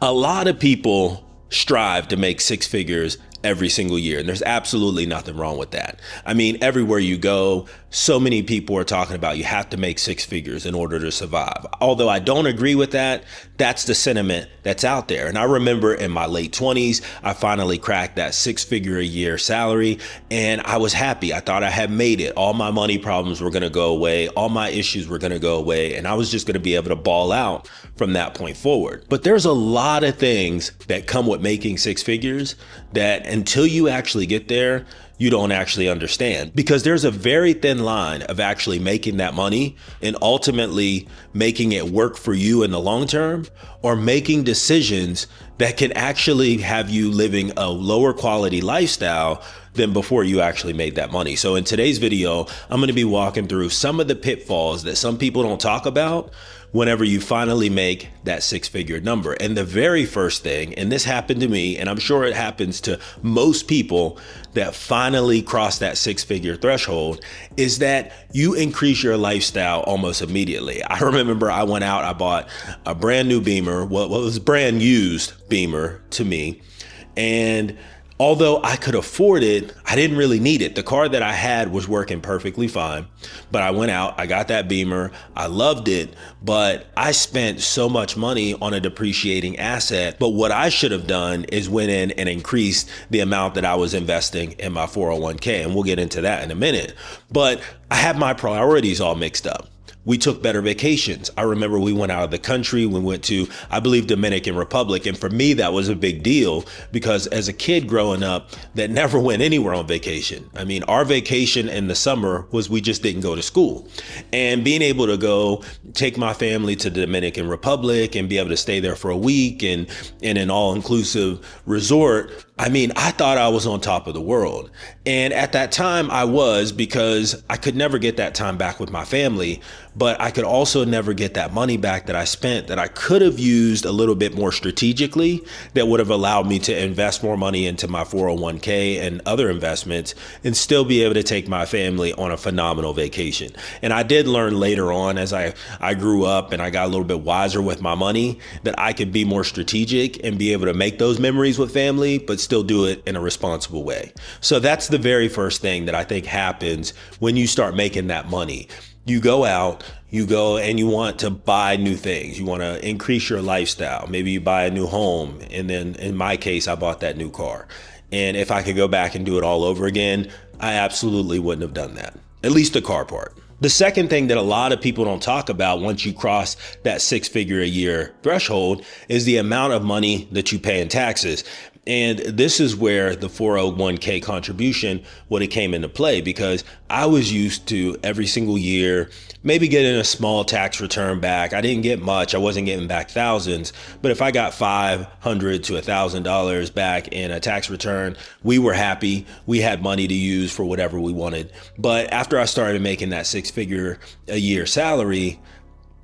A lot of people strive to make six figures every single year, and there's absolutely nothing wrong with that. I mean, everywhere you go, so many people are talking about you have to make six figures in order to survive. Although I don't agree with that, that's the sentiment that's out there. And I remember in my late 20s, I finally cracked that six-figure a year salary, and I was happy. I thought I had made it. All my money problems were going to go away. All my issues were going to go away, and I was just going to be able to ball out from that point forward. But there's a lot of things that come with making six figures that until you actually get there, you don't actually understand, because there's a very thin line of actually making that money and ultimately making it work for you in the long term, or making decisions that can actually have you living a lower quality lifestyle than before you actually made that money. So in today's video, I'm going to be walking through some of the pitfalls that some people don't talk about whenever you finally make that six-figure number. And the very first thing, and this happened to me, and I'm sure it happens to most people that finally cross that six-figure threshold, is that you increase your lifestyle almost immediately. I remember I went out, I bought a brand new Beamer, what was brand used Beamer to me, and although I could afford it, I didn't really need it. The car that I had was working perfectly fine, but I went out, I got that Beamer, I loved it, but I spent so much money on a depreciating asset. But what I should have done is went in and increased the amount that I was investing in my 401k, and we'll get into that in a minute. But I had my priorities all mixed up. We took better vacations. I remember we went out of the country. We went to, I believe, Dominican Republic. And for me, that was a big deal because as a kid growing up that never went anywhere on vacation. I mean, our vacation in the summer was we just didn't go to school. And being able to go take my family to the Dominican Republic and be able to stay there for a week and in an all-inclusive resort, I mean, I thought I was on top of the world. And at that time I was, because I could never get that time back with my family, but I could also never get that money back that I spent that I could have used a little bit more strategically, that would have allowed me to invest more money into my 401k and other investments and still be able to take my family on a phenomenal vacation. And I did learn later on as I grew up and I got a little bit wiser with my money that I could be more strategic and be able to make those memories with family, but still do it in a responsible way. So that's the very first thing that I think happens when you start making that money. You go out, you go and you want to buy new things. You want to increase your lifestyle. Maybe you buy a new home. And then in my case, I bought that new car. And if I could go back and do it all over again, I absolutely wouldn't have done that. At least the car part. The second thing that a lot of people don't talk about once you cross that six-figure a year threshold is the amount of money that you pay in taxes. And this is where the 401k contribution would have came into play, because I was used to every single year maybe getting a small tax return back. I didn't get much. I wasn't getting back thousands, but if I got $500 to $1,000 back in a tax return, we were happy. We had money to use for whatever we wanted. But after I started making that six-figure a year salary,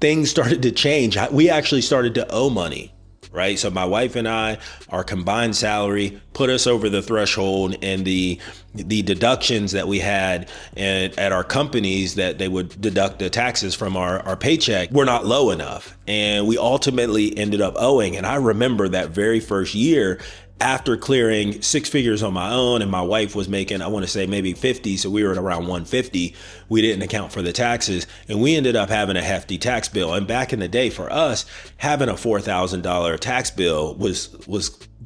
things started to change. We actually started to owe money. Right. So my wife and I, our combined salary put us over the threshold, and the deductions that we had at our companies that they would deduct the taxes from our paycheck were not low enough. And we ultimately ended up owing. And I remember that very first year, after clearing six figures on my own, and my wife was making, I want to say maybe 50. So we were at around 150. We didn't account for the taxes, and we ended up having a hefty tax bill. And back in the day for us, having a $4,000 tax bill was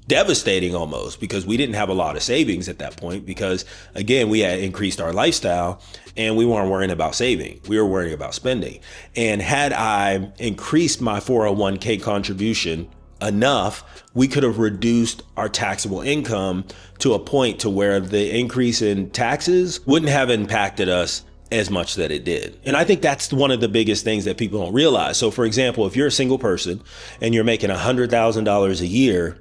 devastating almost, because we didn't have a lot of savings at that point, because again, we had increased our lifestyle and we weren't worrying about saving. We were worrying about spending. And had I increased my 401k contribution enough, we could have reduced our taxable income to a point to where the increase in taxes wouldn't have impacted us as much that it did. And I think that's one of the biggest things that people don't realize. So for example, if you're a single person and you're making $100,000 a year,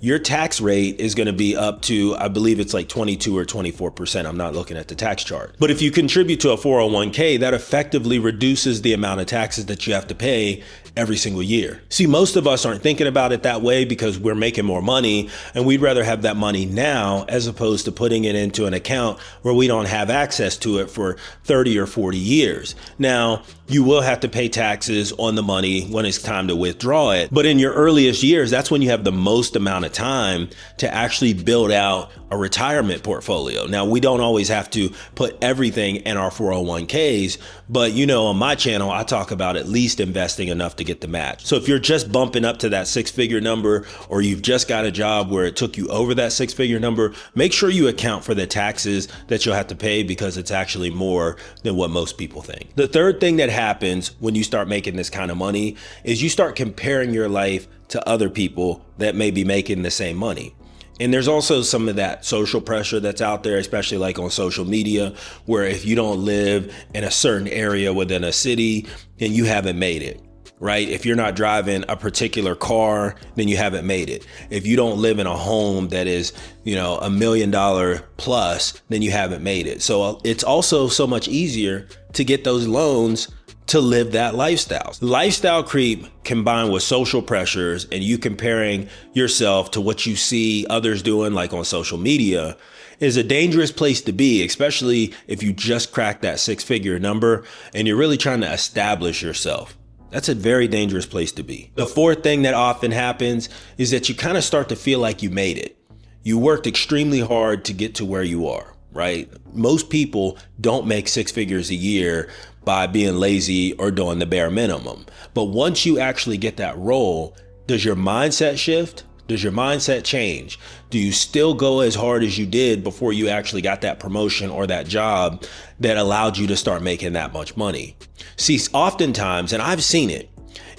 your tax rate is going to be up to, I believe it's like 22 or 24%. I'm not looking at the tax chart. But if you contribute to a 401k, that effectively reduces the amount of taxes that you have to pay every single year. See, most of us aren't thinking about it that way because we're making more money and we'd rather have that money now as opposed to putting it into an account where we don't have access to it for 30 or 40 years. Now, You will have to pay taxes on the money when it's time to withdraw it. But in your earliest years, that's when you have the most amount of time to actually build out a retirement portfolio. Now, we don't always have to put everything in our 401ks, but on my channel, I talk about at least investing enough to get the match. So if you're just bumping up to that six-figure number, or you've just got a job where it took you over that six-figure number, make sure you account for the taxes that you'll have to pay, because it's actually more than what most people think. The third thing that happens when you start making this kind of money is you start comparing your life to other people that may be making the same money. And there's also some of that social pressure that's out there, especially like on social media, where if you don't live in a certain area within a city, then you haven't made it, right? If you're not driving a particular car, then you haven't made it. If you don't live in a home that is, $1 million plus, then you haven't made it. So it's also so much easier to get those loans to live that lifestyle. Lifestyle creep combined with social pressures and you comparing yourself to what you see others doing, like on social media, is a dangerous place to be, especially if you just cracked that six-figure number and you're really trying to establish yourself. That's a very dangerous place to be. The fourth thing that often happens is that you kind of start to feel like you made it. You worked extremely hard to get to where you are, right? Most people don't make six figures a year by being lazy or doing the bare minimum. But once you actually get that role, does your mindset shift? Does your mindset change? Do you still go as hard as you did before you actually got that promotion or that job that allowed you to start making that much money? See, oftentimes, and I've seen it,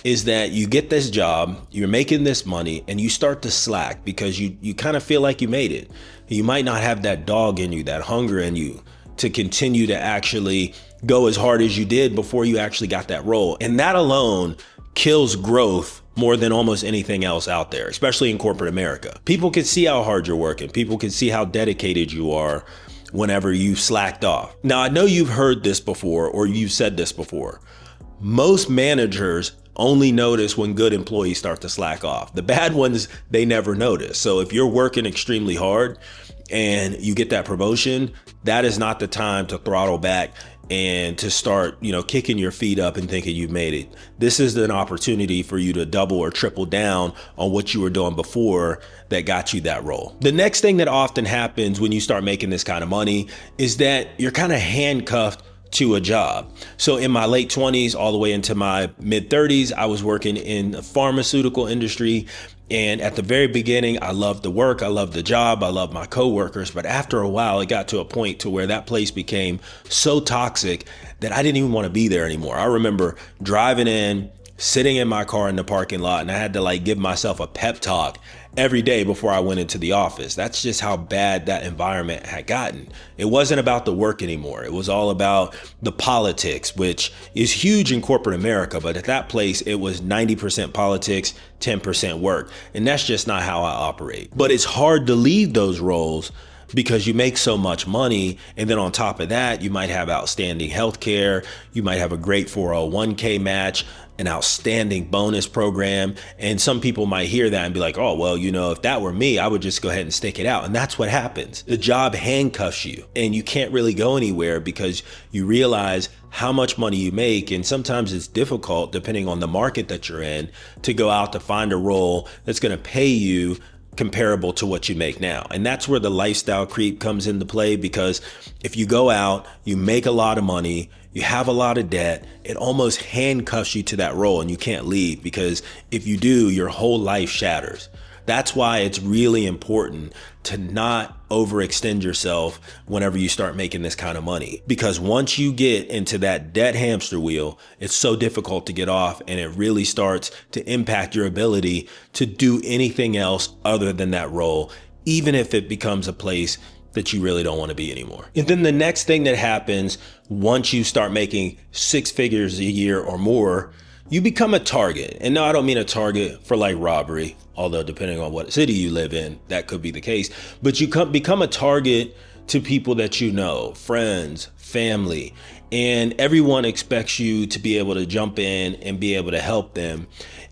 is that you get this job, you're making this money, and you start to slack because you kind of feel like you made it. You might not have that dog in you, that hunger in you to continue to actually go as hard as you did before you actually got that role. And that alone kills growth more than almost anything else out there, especially in corporate America. People can see how hard you're working. People can see how dedicated you are whenever you slacked off. Now, I know you've heard this before, or you've said this before. Most managers only notice when good employees start to slack off. The bad ones, they never notice. So if you're working extremely hard and you get that promotion, that is not the time to throttle back and to start, kicking your feet up and thinking you've made it. This is an opportunity for you to double or triple down on what you were doing before that got you that role. The next thing that often happens when you start making this kind of money is that you're kind of handcuffed to a job. So in my late 20s, all the way into my mid 30s, I was working in the pharmaceutical industry. And at the very beginning, I loved the work, I loved the job, I loved my coworkers. But after a while, it got to a point to where that place became so toxic that I didn't even want to be there anymore. I remember driving in, sitting in my car in the parking lot, and I had to give myself a pep talk every day before I went into the office. That's just how bad that environment had gotten. It wasn't about the work anymore. It was all about the politics, which is huge in corporate America. But at that place, it was 90% politics, 10% work. And that's just not how I operate. But it's hard to leave those roles because you make so much money. And then on top of that, you might have outstanding healthcare. You might have a great 401k match, an outstanding bonus program. And some people might hear that and be like, oh, well, if that were me, I would just go ahead and stick it out. And that's what happens. The job handcuffs you and you can't really go anywhere because you realize how much money you make. And sometimes it's difficult, depending on the market that you're in, to go out to find a role that's going to pay you comparable to what you make now. And that's where the lifestyle creep comes into play, because if you go out, you make a lot of money, you have a lot of debt, it almost handcuffs you to that role and you can't leave, because if you do, your whole life shatters. That's why it's really important to not overextend yourself whenever you start making this kind of money. Because once you get into that debt hamster wheel, it's so difficult to get off, and it really starts to impact your ability to do anything else other than that role, even if it becomes a place that you really don't want to be anymore. And then the next thing that happens once you start making six figures a year or more, you become a target. And no, I don't mean a target for robbery, although depending on what city you live in, that could be the case. But you become a target to people that you know, friends, family, and everyone expects you to be able to jump in and be able to help them.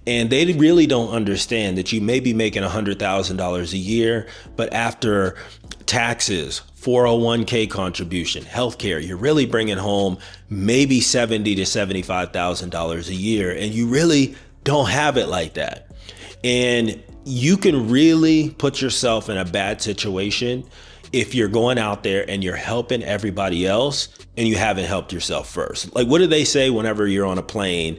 And they really don't understand that you may be making $100,000 a year, but after taxes, 401k contribution, healthcare, you're really bringing home maybe $70,000 to $75,000 a year, and you really don't have it like that. And you can really put yourself in a bad situation if you're going out there and you're helping everybody else and you haven't helped yourself first. Like, what do they say whenever you're on a plane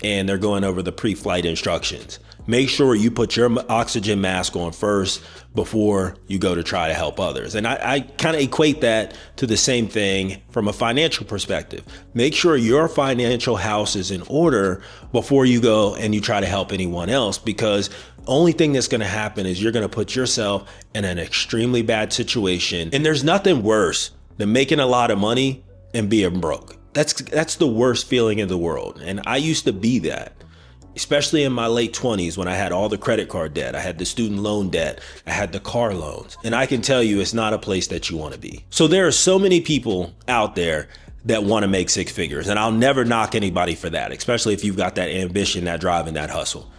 and they're going over the pre-flight instructions? Make sure you put your oxygen mask on first before you go to try to help others. And I kind of equate that to the same thing from a financial perspective. Make sure your financial house is in order before you go and you try to help anyone else, because only thing that's going to happen is you're going to put yourself in an extremely bad situation. And there's nothing worse than making a lot of money and being broke. That's the worst feeling in the world. And I used to be that, especially in my late 20s when I had all the credit card debt, I had the student loan debt, I had the car loans. And I can tell you, it's not a place that you want to be. So there are so many people out there that want to make six figures, and I'll never knock anybody for that, especially if you've got that ambition, that drive, and that hustle.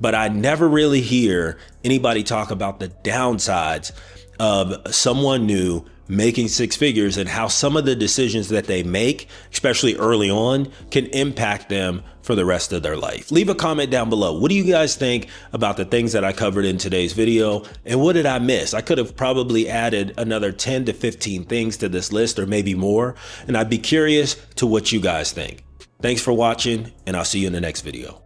But I never really hear anybody talk about the downsides of someone new making six figures and how some of the decisions that they make, especially early on, can impact them for the rest of their life. Leave a comment down below. What do you guys think about the things that I covered in today's video? And what did I miss? I could have probably added another 10 to 15 things to this list, or maybe more. And I'd be curious to what you guys think. Thanks for watching, and I'll see you in the next video.